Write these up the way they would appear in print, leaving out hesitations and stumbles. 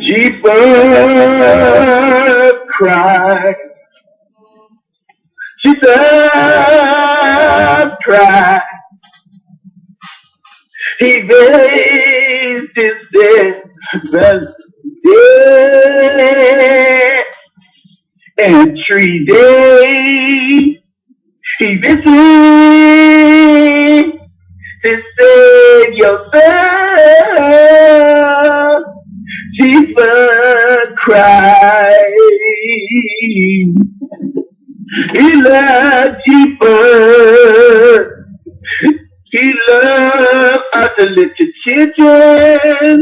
Jefus Chrife. Jefus Chrife. He raised his dead and 3 days he visited to save your soul. Jefus Chrife. He loved Jefus. He loved us the little children.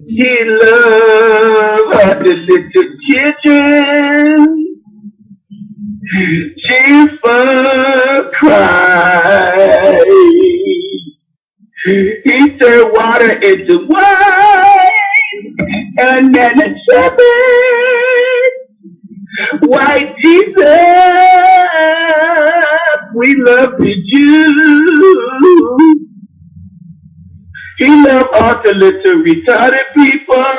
He loved us the little children. Jefus Chrife. He turned water into wine, and then the shepherd, white Jesus, we love the Jews. He loved all the little retarded people.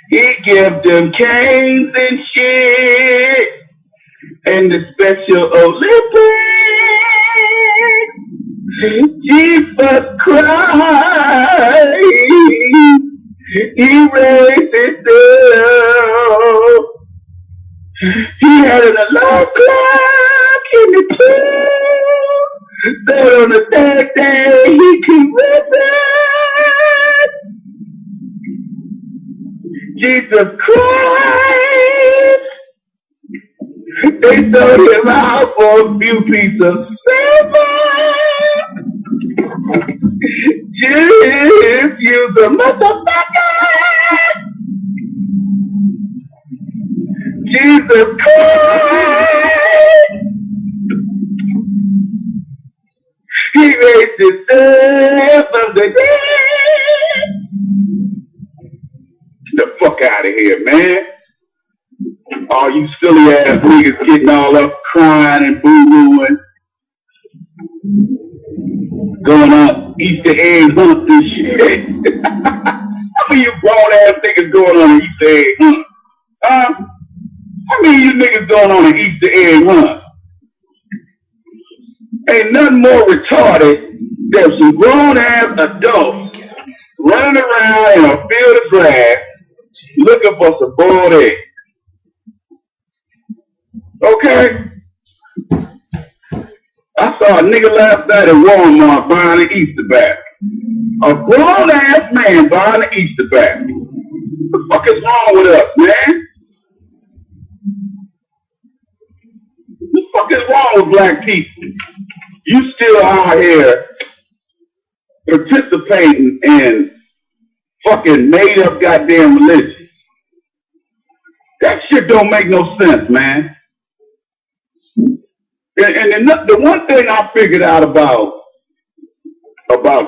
He gave them canes and shit, and the Special Olympics. Jefus Chrife. He raised himself. He had an alarm clock in the pool. So on the 3rd day he could visit. Jesus Christ. They sold him out for a few pieces of silver. Just use a motherfucker. Jesus Christ. He raised himself from the dead. Get the fuck out of here, man. All you silly ass niggas getting all up crying and boo-hooing. Going on Easter egg hunt and shit. How many you grown ass niggas going on an Easter egg hunt? How many of you niggas going on an Easter egg hunt? Ain't nothing more retarded than some grown ass adults running around in a field of grass looking for some boiled eggs. Okay? I saw a nigga last night at Walmart buying an Easter basket. A grown ass man buying an Easter basket. What the fuck is wrong with us, man? What the fuck is wrong with black people? You still out here participating in fucking made up goddamn religion. That shit don't make no sense, man. And the one thing I figured out about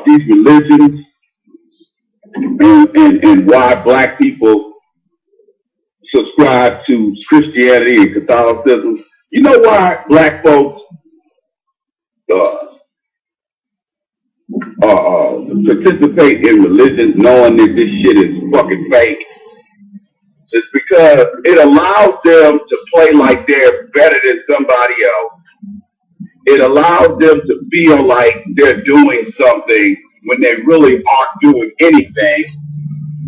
these religions and why black people subscribe to Christianity and Catholicism, you know why black folks participate in religions knowing that this shit is fucking fake? It's because it allows them to play like they're better than somebody else. It allows them to feel like they're doing something when they really aren't doing anything.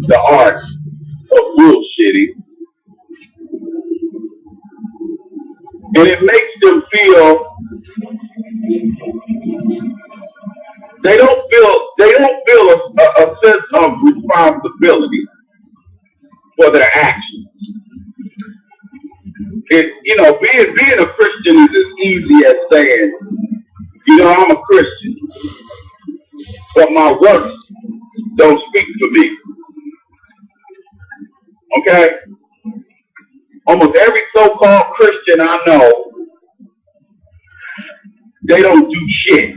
The art of bullshitting. And it makes them feel they don't feel a sense of responsibility for their actions. Being a Christian is as easy as saying, I'm a Christian, but my works don't speak for me. Okay? Almost every so-called Christian I know, they don't do shit.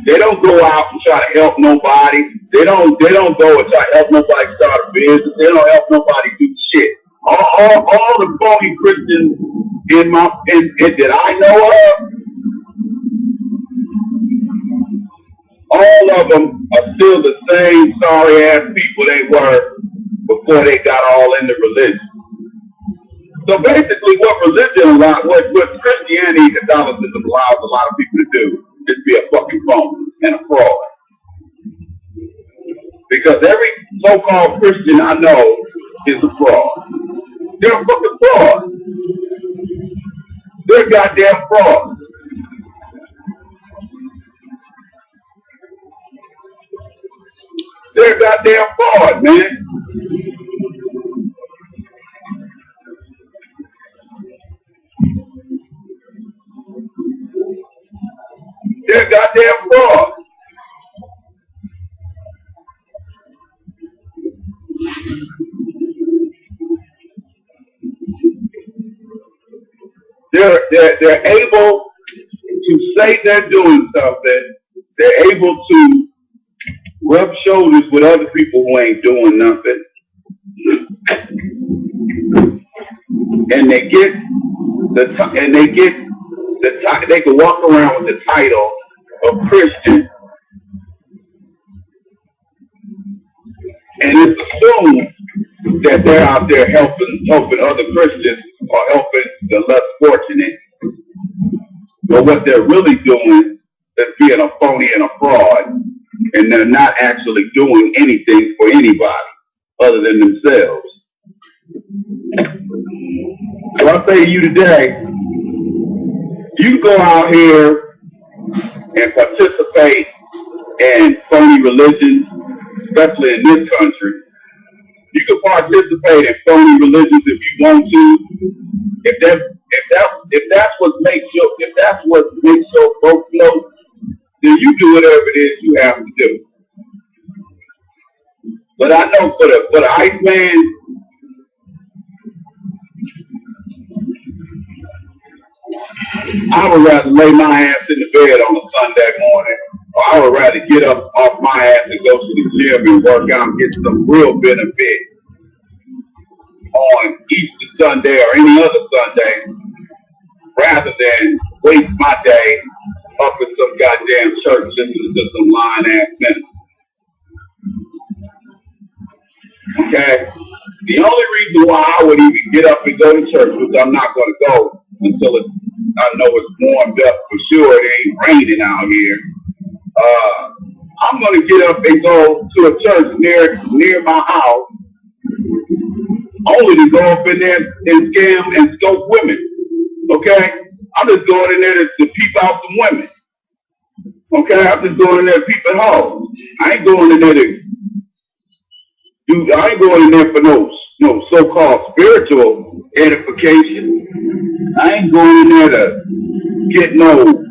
They don't go out and try to help nobody. They don't go and try to help nobody start a business. They don't help nobody do shit. All the phony Christians that I know of, all all of them are still the same sorry ass people they were before they got all into religion. So basically what religion allows, what Christianity and Catholicism allows a lot of people to do is be a fucking phony and a fraud. Because every so-called Christian I know is a fraud. They're a fucking fraud. They're goddamn frauds. They're goddamn fraud, man. They're goddamn fraud. They're able to say they're doing something. They're able to rub shoulders with other people who ain't doing nothing. And they can walk around with the title of Christian, and it's assumed that they're out there helping other Christians or helping the less fortunate. But what they're really doing is being a phony and a fraud, and they're not actually doing anything for anybody other than themselves. So I say to you today, you can go out here and participate in phony religions, especially in this country. You can participate in phony religions if you want to. If that's what makes your boat float, then you do whatever it is you have to do. But I know for the IceMan, I would rather lay my ass in the bed on a Sunday morning, or I would rather get up off my ass and go to the gym and work out and get some real benefit on Easter Sunday or any other Sunday, rather than waste my day up in some goddamn church listening to some lying-ass minister. Okay? The only reason why I would even get up and go to church, which I'm not going to go until I know it's warmed up for sure, it ain't raining out here, I'm going to get up and go to a church near my house, only to go up in there and scam and scope women. Okay? I'm just going in there to peep out some women. Okay? I'm just going in there to peep at hoes. I ain't going in there for no so-called spiritual edification. I ain't going in there to get no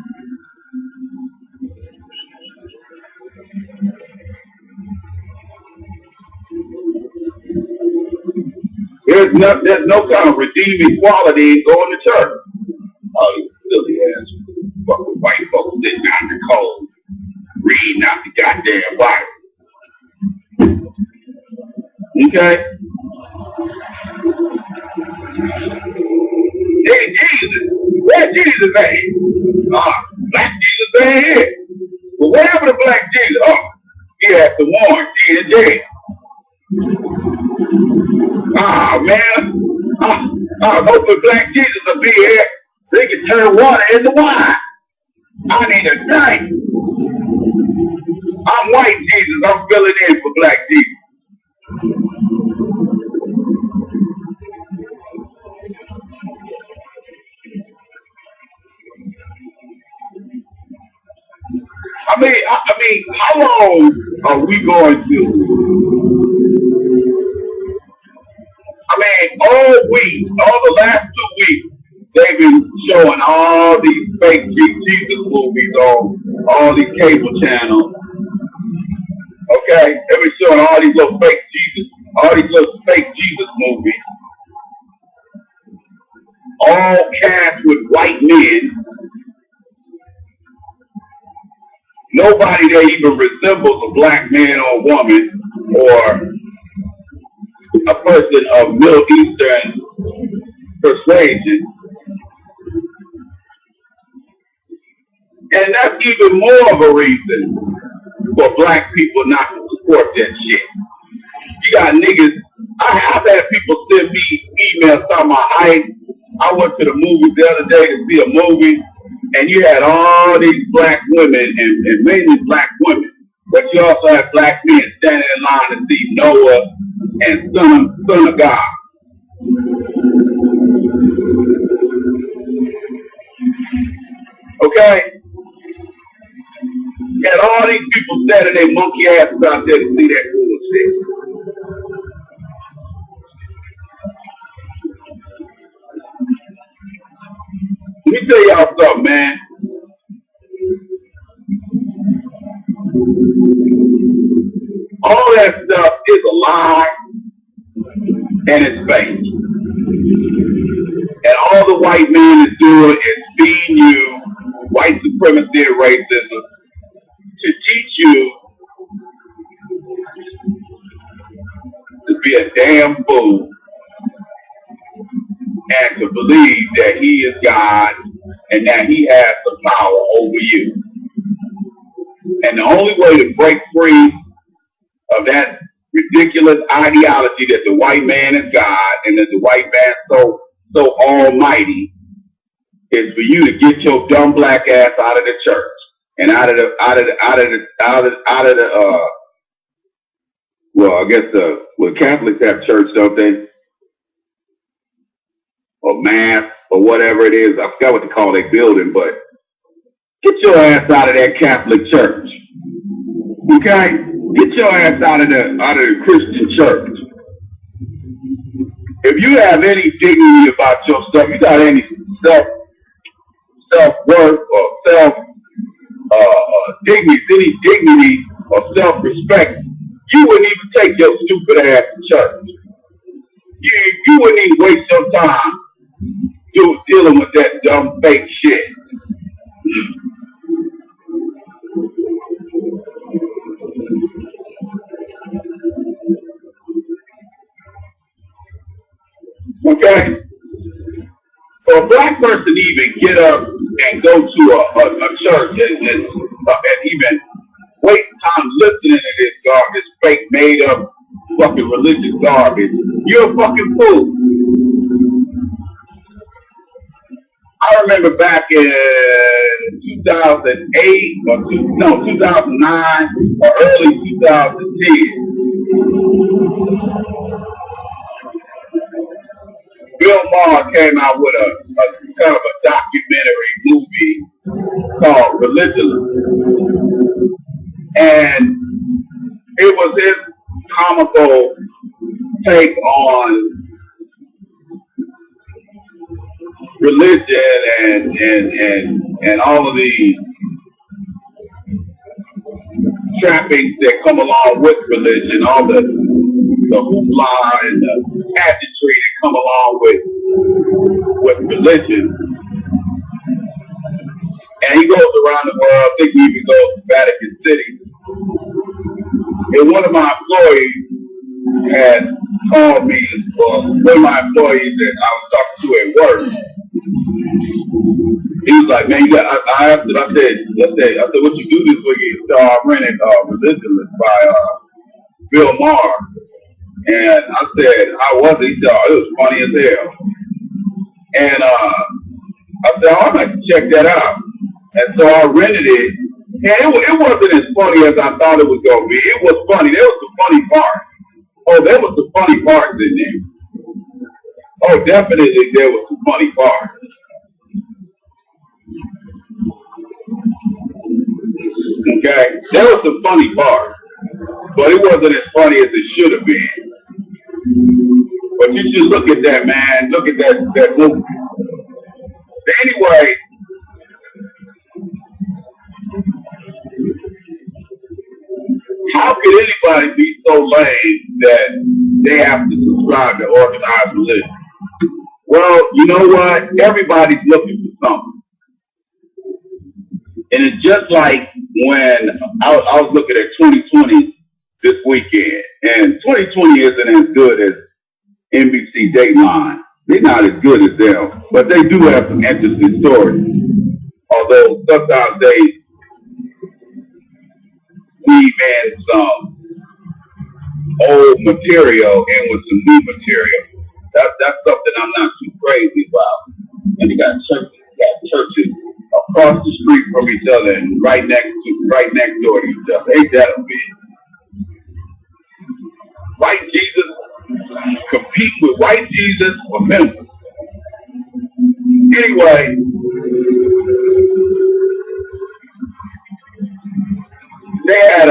There's no kind of redeeming quality in going to church. Oh, you silly ass fucking white folks sitting out in the cold, reading out the goddamn Bible. Okay? Hey, Jesus. Where's Jesus at? Black Jesus ain't here. Well, what happened to black Jesus? Oh, he had to warn. He in jail. Man. Hopefully black Jesus will be here. They can turn water into wine. I need a drink. I'm white Jesus. I'm filling in for black Jesus. I mean, how long are we going to? All the last 2 weeks, they've been showing all these fake Jesus movies on all these cable channels. Okay? They've been showing all these little fake Jesus movies. All cast with white men. Nobody that even resembles a black man or woman or a person of Middle Eastern persuasion. And that's even more of a reason for black people not to support that shit. You got niggas. I've had people send me emails talking about I went to the movies the other day to see a movie, and you had all these black women and mainly black women, but you also had black men standing in line to see Noah and Son of God. Okay? You had all these people standing their monkey asses out there to see that bullshit. Let me tell y'all something, man. All that stuff is a lie and it's fake. And all the white man is doing is feeding you white supremacy and racism to teach you to be a damn fool and to believe that he is God and that he has the power over you. And the only way to break free of that ridiculous ideology that the white man is God and that the white man is so almighty is for you to get your dumb black ass out of the church and out of the well, I guess Catholics have church, don't they? Or mass, or whatever it is. I forgot what they call their building, but get your ass out of that Catholic church. Okay? Get your ass out of the Christian church. If you have any dignity about your stuff, you got any self-worth or any dignity or self-respect, you wouldn't even take your stupid ass to church. You wouldn't even waste your time dealing with that dumb fake shit. Okay? For a black person to even get up and go to a church and even waste time listening to this garbage, fake, made up, fucking religious garbage, you're a fucking fool. I remember back in 2008 or 2009 or early 2010, Bill Maher came out with a kind of a documentary movie called Religion. And it was his comical take on religion and all of the trappings that come along with religion, all the hoopla and the pageantry that come along with religion. And he goes around the world. I think he even goes to Vatican City. And one of my employees had called me, one of my employees that I was talking to at work. He was like, man, I asked him, I said, what you do this weekend? So I rented Religion by Bill Maher. And I said, how was it? He said, it was funny as hell. And I said, I'd like to check that out. And so I rented it. And it wasn't as funny as I thought it was going to be. It was funny. There was some funny parts. Oh, there was some funny parts in there. Oh, definitely there was some funny parts. Okay? There was some funny parts. But it wasn't as funny as it should have been. But you should look at that, man. Look at that movie. But anyway, how could anybody be so lame that they have to subscribe to organized religion? Well, you know what? Everybody's looking for something. And it's just like when I was looking at 2020 this weekend, and 2020 isn't as good as NBC Dateline. They're not as good as them, but they do have some interesting stories. Although sometimes weave in some old material in with some new material. That's something I'm not too crazy about. And you got churches across the street from each other and right next door to each other. Ain't that a bitch? White Jesus compete with white Jesus for members. Anyway, they had a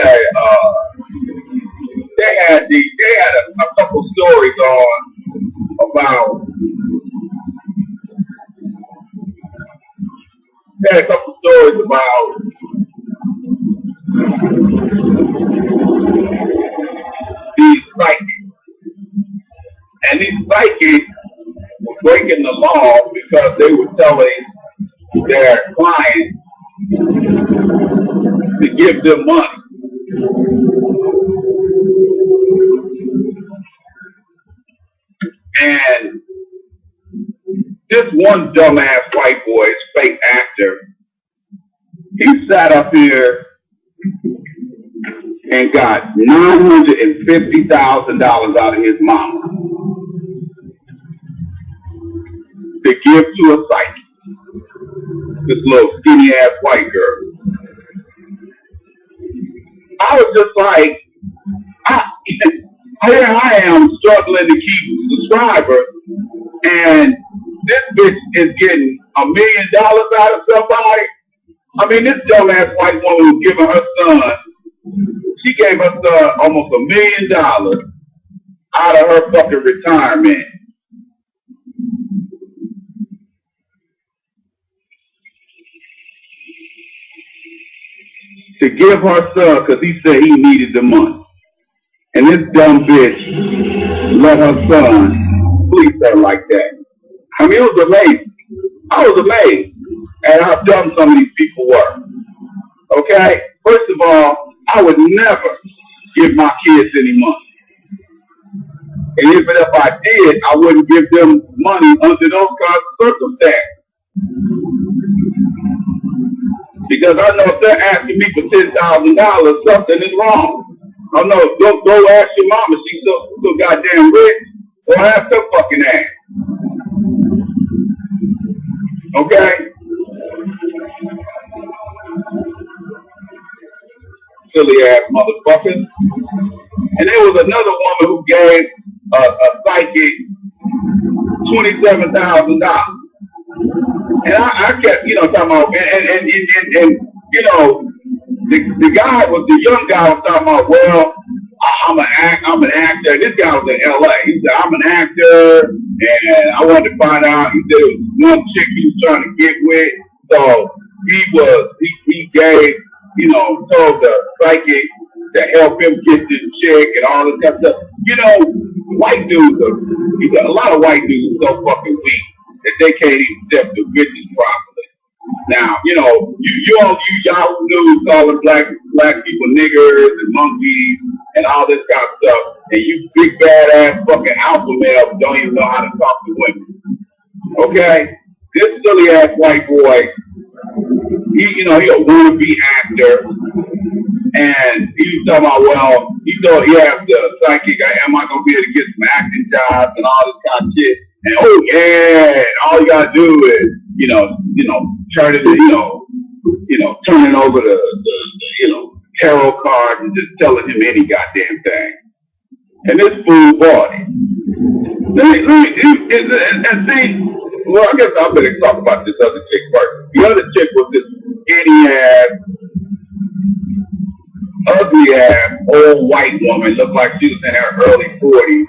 couple stories on about. They had a couple stories about these psychics. And these psychics were breaking the law because they were telling their clients to give them money. And this one dumbass white boy, fake actor, he sat up here and got $950,000 out of his mama to give to a psychic. This little skinny ass white girl. I was just like, here I am struggling to keep subscribers, and this bitch is getting $1 million out of somebody. I mean, this dumbass white woman was giving her son, she gave her son almost $1 million out of her fucking retirement. To give her son, because he said he needed the money. And this dumb bitch let her son fleece her like that. I mean, it was amazing. I was amazed at how dumb some of these people were. Okay? First of all, I would never give my kids any money. And even if I did, I wouldn't give them money under those kinds of circumstances. Because I know if they're asking me for $10,000, something is wrong. I know, go ask your mama. She's so goddamn rich. Or ask her fucking ass. Okay? Silly ass motherfuckers. And there was another woman who gave a psychic $27,000. And I kept, talking about, and the guy was, the young guy was talking about, well, I'm an actor. This guy was in LA. He said, I'm an actor, and I wanted to find out. He said it was one chick he was trying to get with. So he gave, told the psychic to help him get this chick and all this kind of stuff. White dudes a lot of white dudes are so fucking weak that they can't even step the bitches properly. Now, you all use Yahoo News calling black people niggers and monkeys and all this kind of stuff, and you big badass fucking alpha males don't even know how to talk to women. Okay? This silly ass white boy, he a wannabe actor, and he was talking about, well, he thought he asked the psychic, am I gonna be able to get some acting jobs and all this kind of shit? And oh yeah, all you gotta do is, turn it, turning over the tarot cards and just telling him any goddamn thing. And this fool bought it. And see, well, I guess I better talk about this other chick first. The other chick was this skinny ass, ugly ass, old white woman. Looked like she was in her early 40s.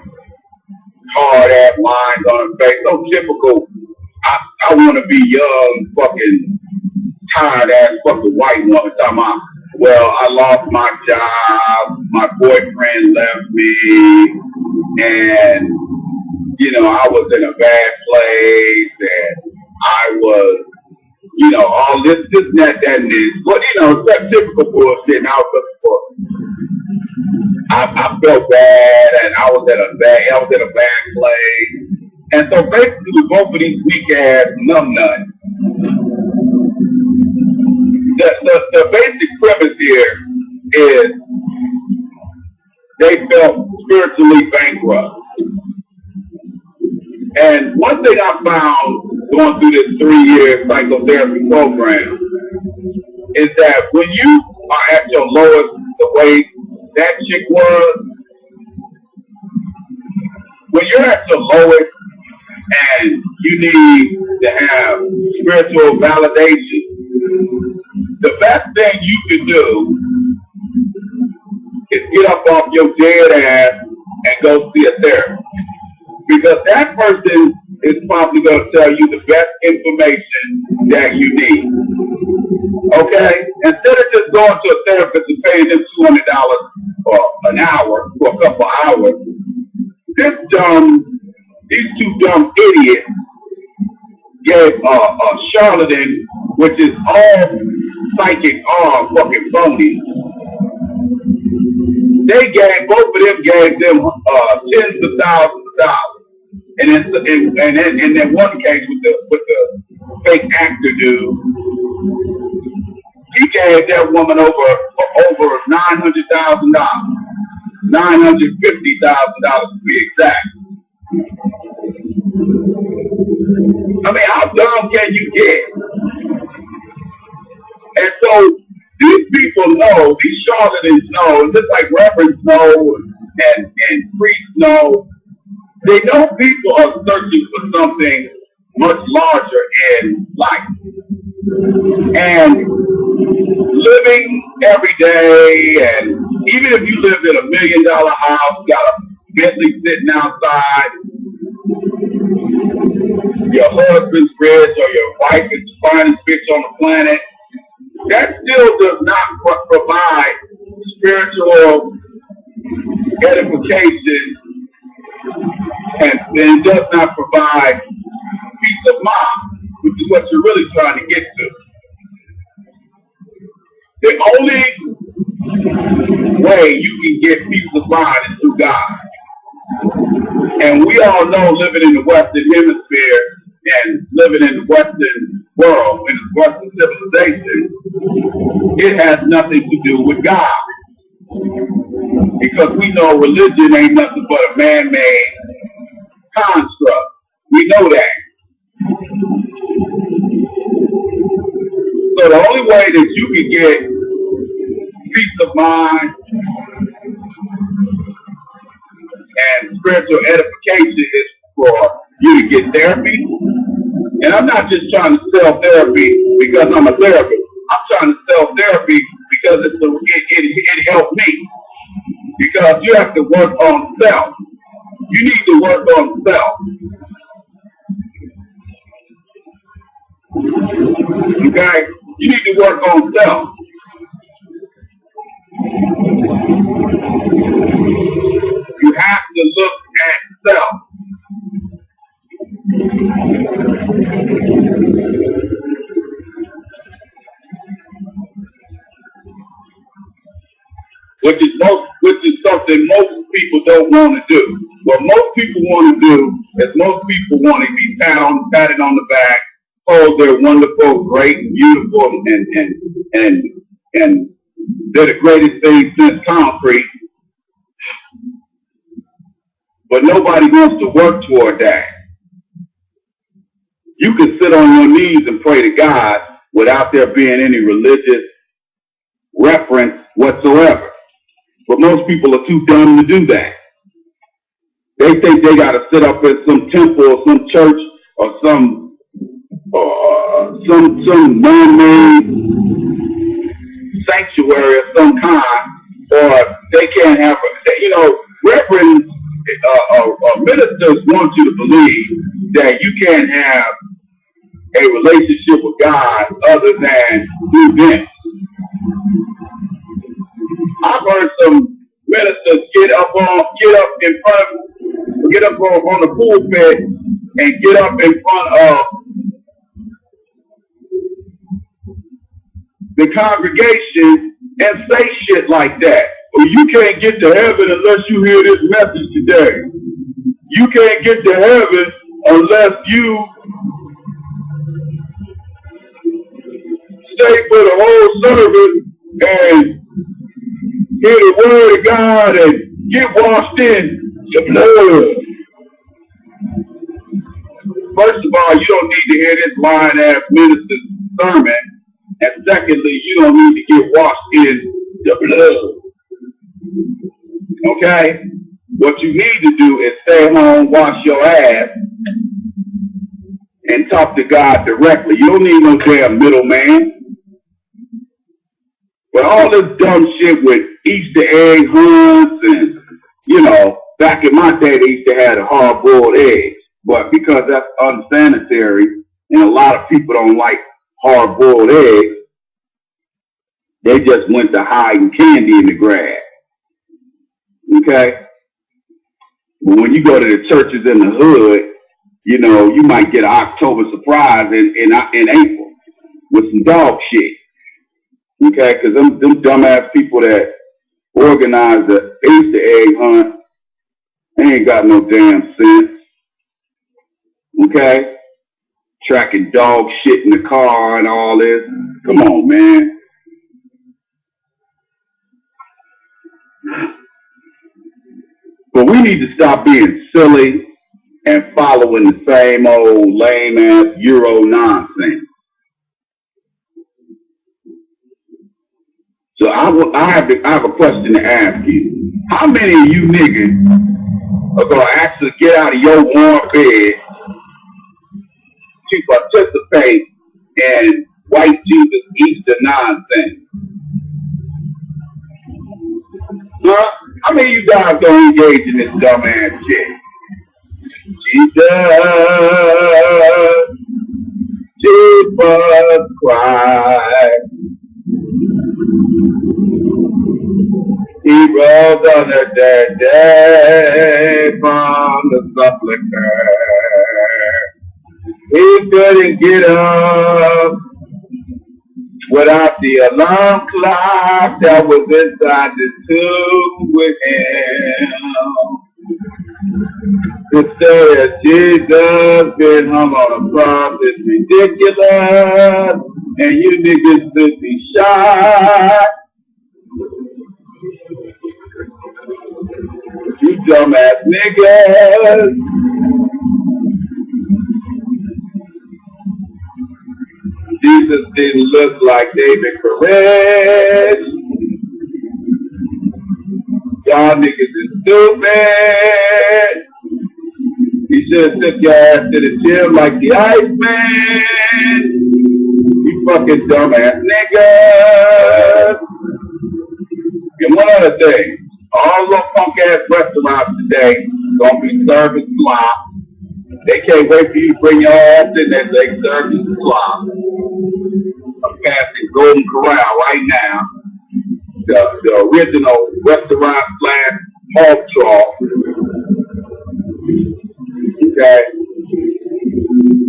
Hard ass lines on her face. So typical. I want to be young, fucking tired ass fucking white woman talking about, well, I lost my job, my boyfriend left me, and I was in a bad place, and I was, all this, that, and this. But that typical bullshit. And I was looking for. I felt bad, and I was in a bad place. And so basically, with both of these weak ass numbnuts, the basic premise here is found going through this 3-year psychotherapy program is that when you are at your lowest, the way that chick was, when you're at your lowest and you need to have spiritual validation, the best thing you can do is get up off your dead ass and go see a therapist. Because that person is probably going to tell you the best information that you need. Okay? Instead of just going to a therapist and paying them $200 for an hour, for a couple hours, these two dumb idiots gave a charlatan, which is all psychic, all fucking phony. Both of them gave them tens of thousands of dollars. And in one case with the fake actor dude, he gave that woman over $900,000, $950,000 to be exact. I mean, how dumb can you get? And so these people know, these charlatans know, just like reverends know and priests know, they know people are searching for something much larger in life. And living every day, and even if you lived in $1 million house, got a Bentley sitting outside, your husband's rich or your wife is the finest bitch on the planet, that still does not provide spiritual edification, and does not provide peace of mind, which is what you're really trying to get to. The only way you can get peace of mind is through God. And we all know, living in the Western Hemisphere and living in the Western world, in the Western civilization, it has nothing to do with God. Because we know religion ain't nothing but a man-made construct. We know that. So the only way that you can get peace of mind and spiritual edification is for you to get therapy. And I'm not just trying to sell therapy because I'm a therapist. I'm trying to sell therapy because it helped me. Because you have to work on self. You need to work on self. Okay? You need to work on self. You have to look at self. Which is something most people don't want to do. What most people want to do is most people want to be patted on the back, told they're wonderful, great, beautiful, and they're the greatest thing since concrete. But nobody wants to work toward that. You can sit on your knees and pray to God without there being any religious reference whatsoever. But most people are too dumb to do that. They think they got to sit up at some temple or some church or some man-made sanctuary of some kind, or they can't have reverends or ministers want you to believe that you can't have a relationship with God other than through them. I've heard some ministers get up on the pulpit and get up in front of the congregation and say shit like that. Well, you can't get to heaven unless you hear this message today. You can't get to heaven unless you stay for the whole service and hear the word of God and get washed in the blood. first of all, you don't need to hear this lying ass minister's sermon, and secondly, you don't need to get washed in the blood. Okay? What you need to do is stay home, wash your ass, and talk to God directly. You don't need no damn middleman. But all this dumb shit with Easter egg hunts and, you know, back in my day they used to have hard-boiled eggs. But because that's unsanitary and a lot of people don't like hard-boiled eggs, they just went to hiding candy in the grass. Okay? But when you go to the churches in the hood, you know, you might get an October surprise in April with some dog shit. Okay, because them dumbass people that organize the Easter egg hunt, they ain't got no damn sense. Okay? Tracking dog shit in the car and all this. Come on, man. But we need to stop being silly and following the same old lame-ass Euro nonsense. So I have a question to ask you. How many of you niggas are going to actually get out of your warm bed to participate in white Jesus Easter nonsense? Huh? How many of you guys don't engage in this dumbass shit? Jefus Chrife. He rose on the dead day from the sepulchre. He couldn't get up without the alarm clock that was inside the tomb with him. The story of Jesus being hung on a cross is ridiculous, and you niggas should be shot. You dumbass niggas. Jesus didn't look like David Koresh. Y'all niggas is stupid. You should have took your ass to the gym like the IceMan. You fucking dumbass niggas. And one other thing. All those punk ass restaurants today gonna be serving slop. They can't wait for you to bring your ass in there. They serving slop. I'm passing Golden Corral right now. The original restaurant / hog trough. Okay.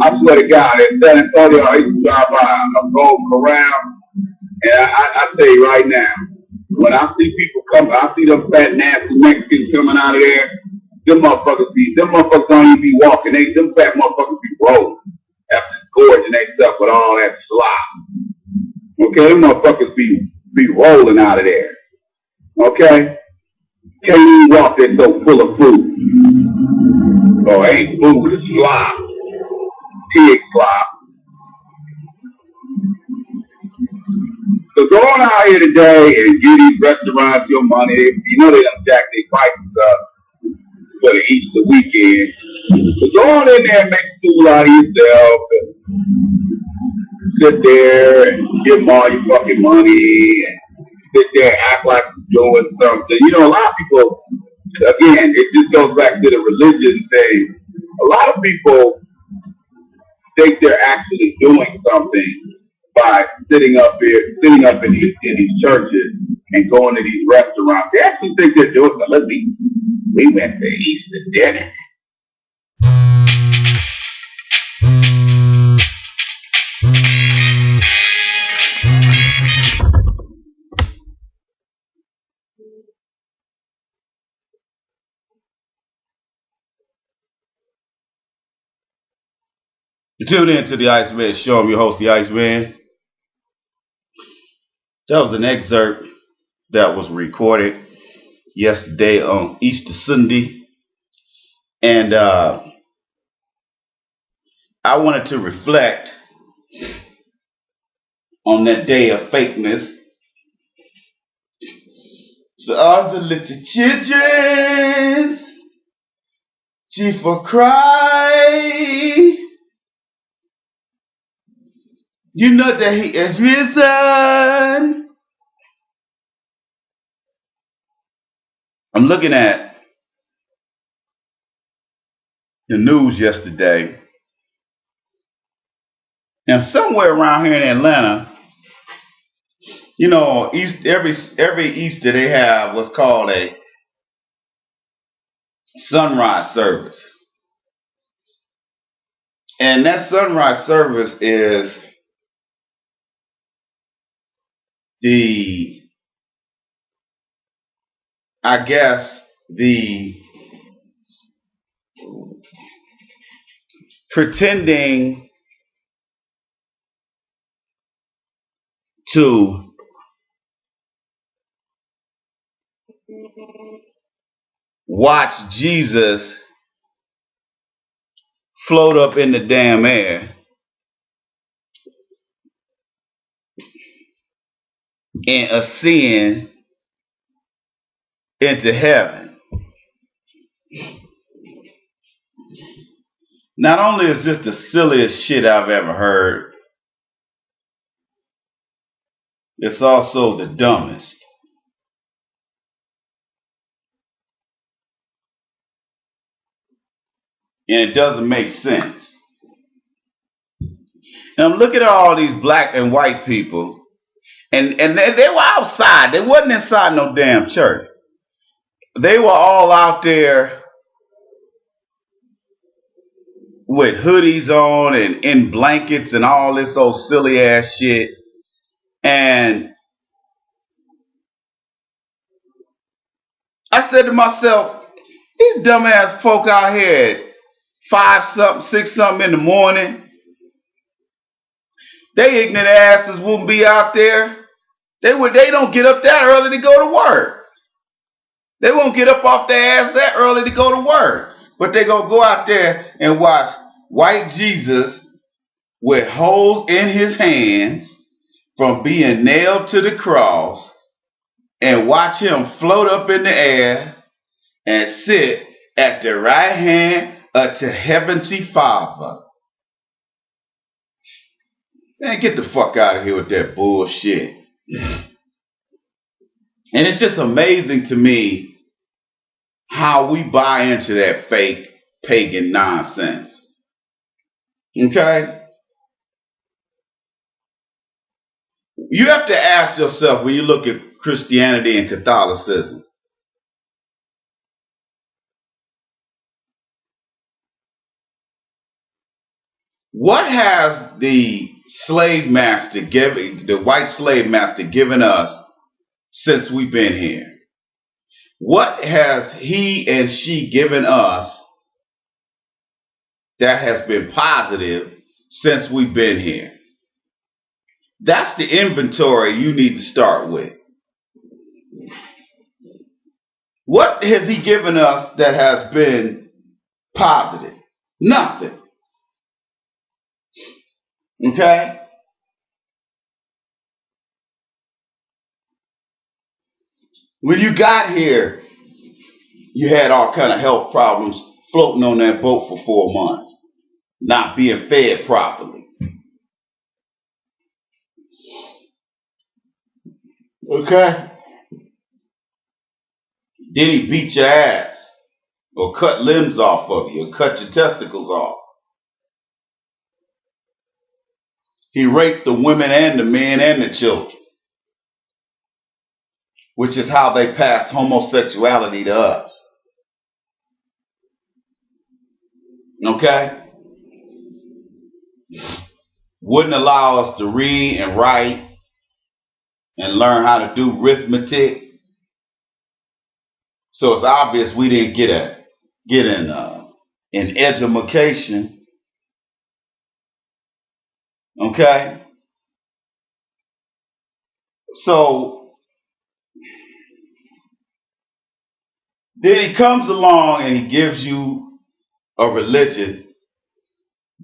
I swear to God, in San Antonio, I used to drive by a Golden Corral, and I tell you right now. When I see people come, I see them fat, nasty Mexicans coming out of there. Them motherfuckers don't even be walking. Them fat motherfuckers be rolling after gorging themselves with all that slop. Okay, them motherfuckers be rolling out of there. Okay, can't even walk. They're so full of food. Oh, ain't food, it's slop, pig slop. So go on out here today and give these restaurants your money. You know they done jack their prices up for the Easter weekend. So go on in there and make a fool out of yourself and sit there and give them all your fucking money and sit there and act like you're doing something. You know, a lot of people, again, it just goes back to the religion thing. A lot of people think they're actually doing something by sitting up in these churches and going to these restaurants. They actually think they're doing something. We went to Easter dinner. You tune in to the IceMan Show. I'm your host, the IceMan. That was an excerpt that was recorded yesterday on Easter Sunday. And I wanted to reflect on that day of fakeness. So all the little children, Jefus Chrife, you know that he is risen. I'm looking at the news yesterday, and somewhere around here in Atlanta, you know, every Easter they have what's called a sunrise service. And that sunrise service is the, I guess, the pretending to watch Jesus float up in the damn air and ascend into heaven. Not only is this the silliest shit I've ever heard, it's also the dumbest. And it doesn't make sense. And I'm looking at all these black and white people, and they were outside. They wasn't inside no damn church. They were all out there with hoodies on and in blankets and all this old silly ass shit. And I said to myself, these dumbass folk out here at 5 something, 6 something in the morning, they ignorant asses wouldn't be out there. They don't get up that early to go to work. They won't get up off their ass that early to go to work. But they gonna go out there and watch white Jesus with holes in his hands from being nailed to the cross, and watch him float up in the air and sit at the right hand of the heavenly Father. Man, get the fuck out of here with that bullshit. And it's just amazing to me how we buy into that fake pagan nonsense. Okay? You have to ask yourself when you look at Christianity and Catholicism, what has the slave master given, the white slave master given us since we've been here? What has he and she given us that has been positive since we've been here? That's the inventory you need to start with. What has he given us that has been positive? Nothing. Okay? When you got here, you had all kind of health problems floating on that boat for 4 months, not being fed properly. Okay? Then he beat your ass, or cut limbs off of you, or cut your testicles off. He raped the women and the men and the children, which is how they passed homosexuality to us. Okay? Wouldn't allow us to read and write and learn how to do arithmetic. So it's obvious we didn't get an education. Okay? So then he comes along and he gives you a religion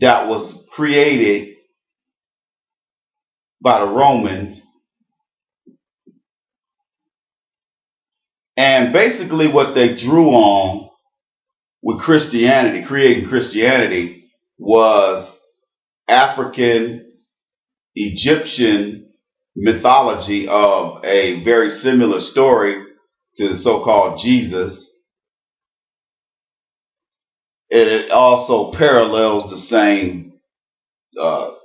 that was created by the Romans. And basically what they drew on with Christianity, creating Christianity, was African Egyptian mythology of a very similar story to the so-called Jesus. It also parallels the same,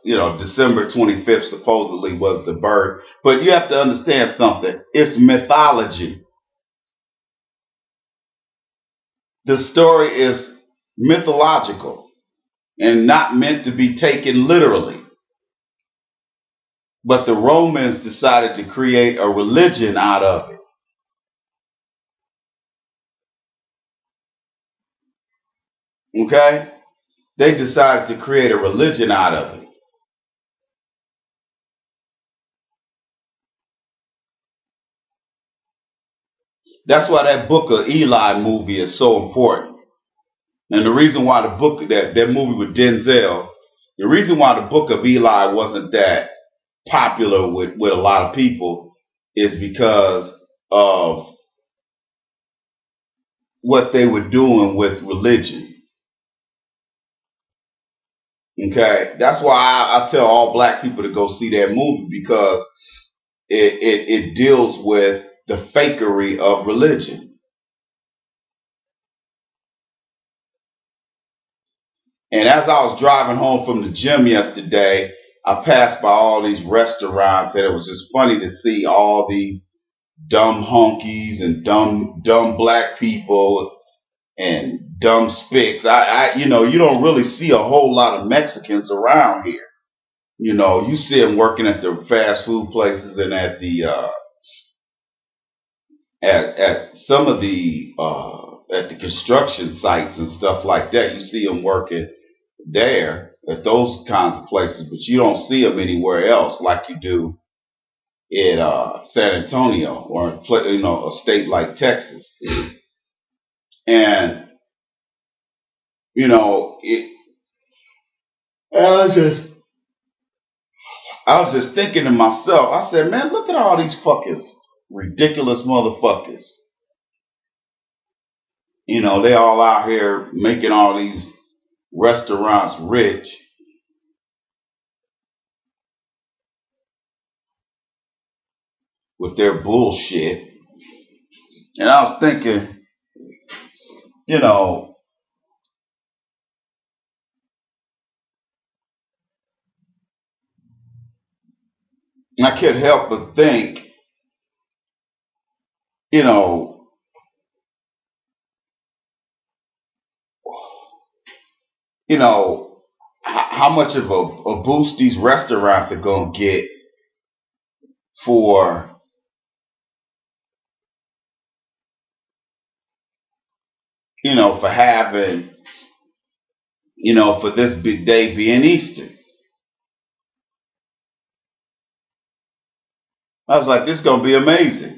December 25th supposedly was the birth. But you have to understand something. It's mythology. The story is mythological and not meant to be taken literally. But the Romans decided to create a religion out of it. Okay? They decided to create a religion out of it. That's why that Book of Eli movie is so important. And the reason why the book, that movie with Denzel, the reason why the Book of Eli wasn't that popular with a lot of people is because of what they were doing with religion. Okay? That's why I tell all black people to go see that movie, because it deals with the fakery of religion. And as I was driving home from the gym yesterday, I passed by all these restaurants, and it was just funny to see all these dumb honkies and dumb black people and dumb spics. You don't really see a whole lot of Mexicans around here. You see them working at the fast food places and at the at some of the at the construction sites and stuff like that. You see them working there at those kinds of places, but you don't see them anywhere else like you do in San Antonio or a state like Texas. And I was just thinking to myself. I said, man, look at all these fucking ridiculous motherfuckers. They all out here making all these restaurants rich. With their bullshit. And I was thinking, I couldn't help but think, how much of a boost these restaurants are going to get for for having, for this big day being Easter. I was like, this is going to be amazing.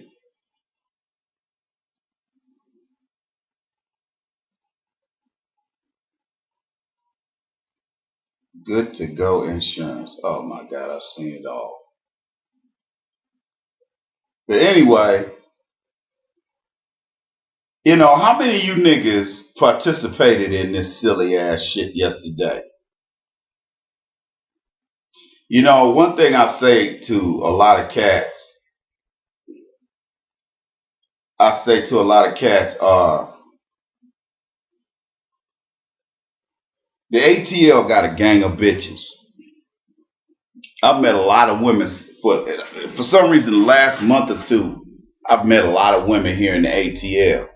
Good to go insurance. Oh my God, I've seen it all. But anyway, how many of you niggas participated in this silly ass shit yesterday? One thing I say to a lot of cats, the ATL got a gang of bitches. I've met a lot of women for some reason the last month or two. I've met a lot of women here in the ATL.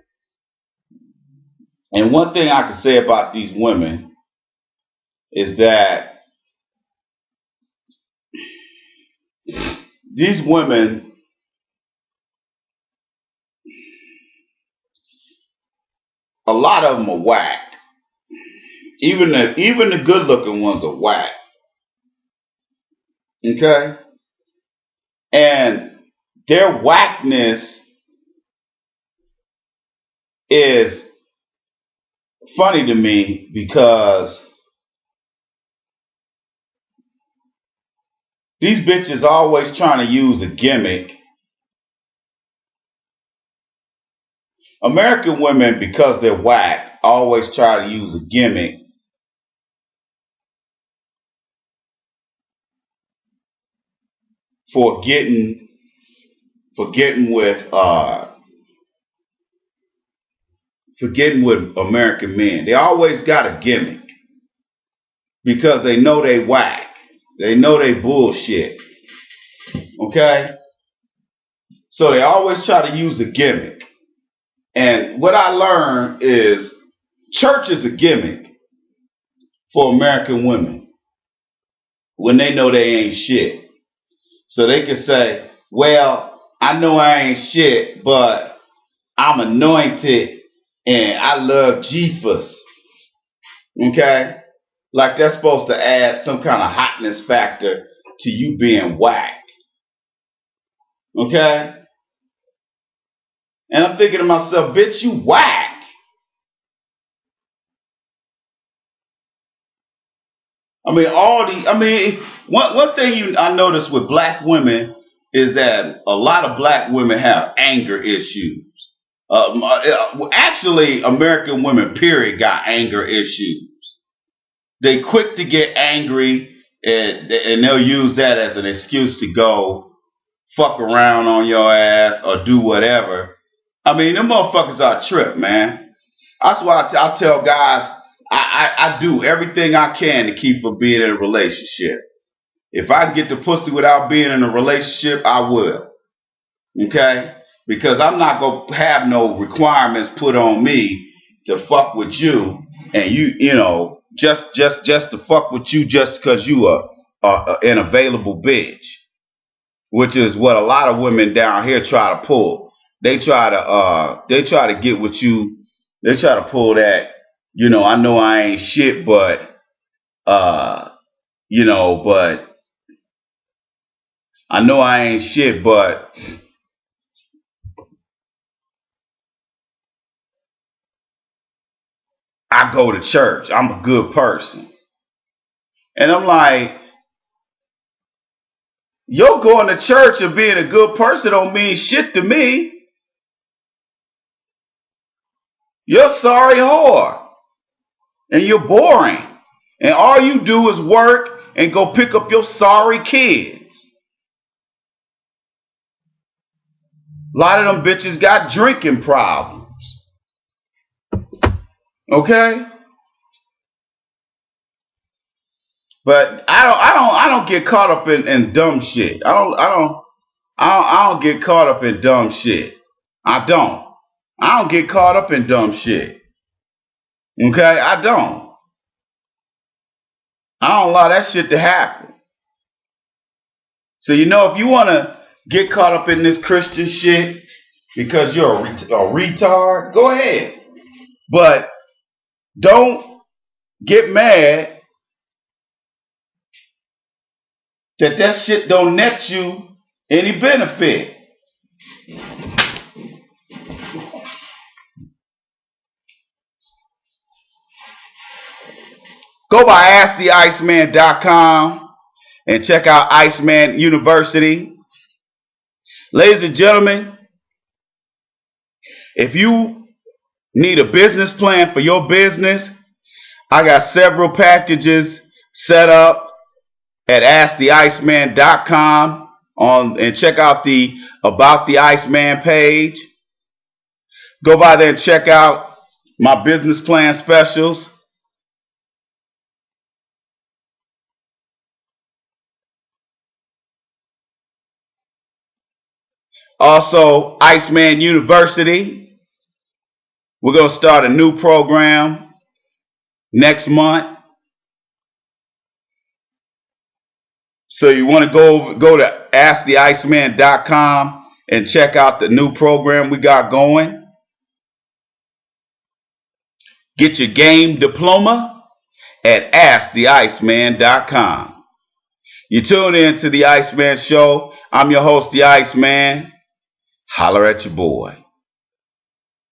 And one thing I can say about these women is that these women, a lot of them are whack. Even the good looking ones are whack. Okay? And their whackness is funny to me because These bitches always trying to use a gimmick. American women, because they're whack, always try to use a gimmick for getting with American men. They always got a gimmick because they know they whack. They know they bullshit. Okay? So they always try to use a gimmick. And what I learned is church is a gimmick for American women when they know they ain't shit. So they can say, well, I know I ain't shit, but I'm anointed and I love Jefus. Okay? Like that's supposed to add some kind of hotness factor to you being whack. Okay? And I'm thinking to myself, bitch, you whack. One thing I noticed with black women is that a lot of black women have anger issues. Actually, American women, period, got anger issues. They quick to get angry, and they'll use that as an excuse to go fuck around on your ass or do whatever. I mean, them motherfuckers are a trip, man. That's why I tell guys, I do everything I can to keep from being in a relationship. If I can get the pussy without being in a relationship, I will. Okay? Because I'm not going to have no requirements put on me to fuck with you, and you know, just to fuck with you just because you are an available bitch, which is what a lot of women down here try to pull. They try to get with you. They try to pull that, you know, I know I ain't shit, but you know, but I know I ain't shit, but I go to church. I'm a good person. And I'm like, your going to church and being a good person don't mean shit to me. You're sorry whore. And you're boring. And all you do is work and go pick up your sorry kids. A lot of them bitches got drinking problems. Okay? But I don't get caught up in dumb shit. I don't get caught up in dumb shit. I don't get caught up in dumb shit. Okay? I don't allow that shit to happen. So, you know, if you want to get caught up in this Christian shit because you're a retard, go ahead. But don't get mad that shit don't net you any benefit. Go by AskTheIceman.com and check out IceMan University. Ladies and gentlemen, if you need a business plan for your business, I got several packages set up at AskTheIceman.com and check out the About the Iceman page. Go by there and check out my business plan specials. Also, IceMan University. We're going to start a new program next month. So you want to go to AskTheIceman.com and check out the new program we got going. Get your game diploma at AskTheIceman.com. You tune in to the Iceman Show. I'm your host, the Iceman. Holler at your boy.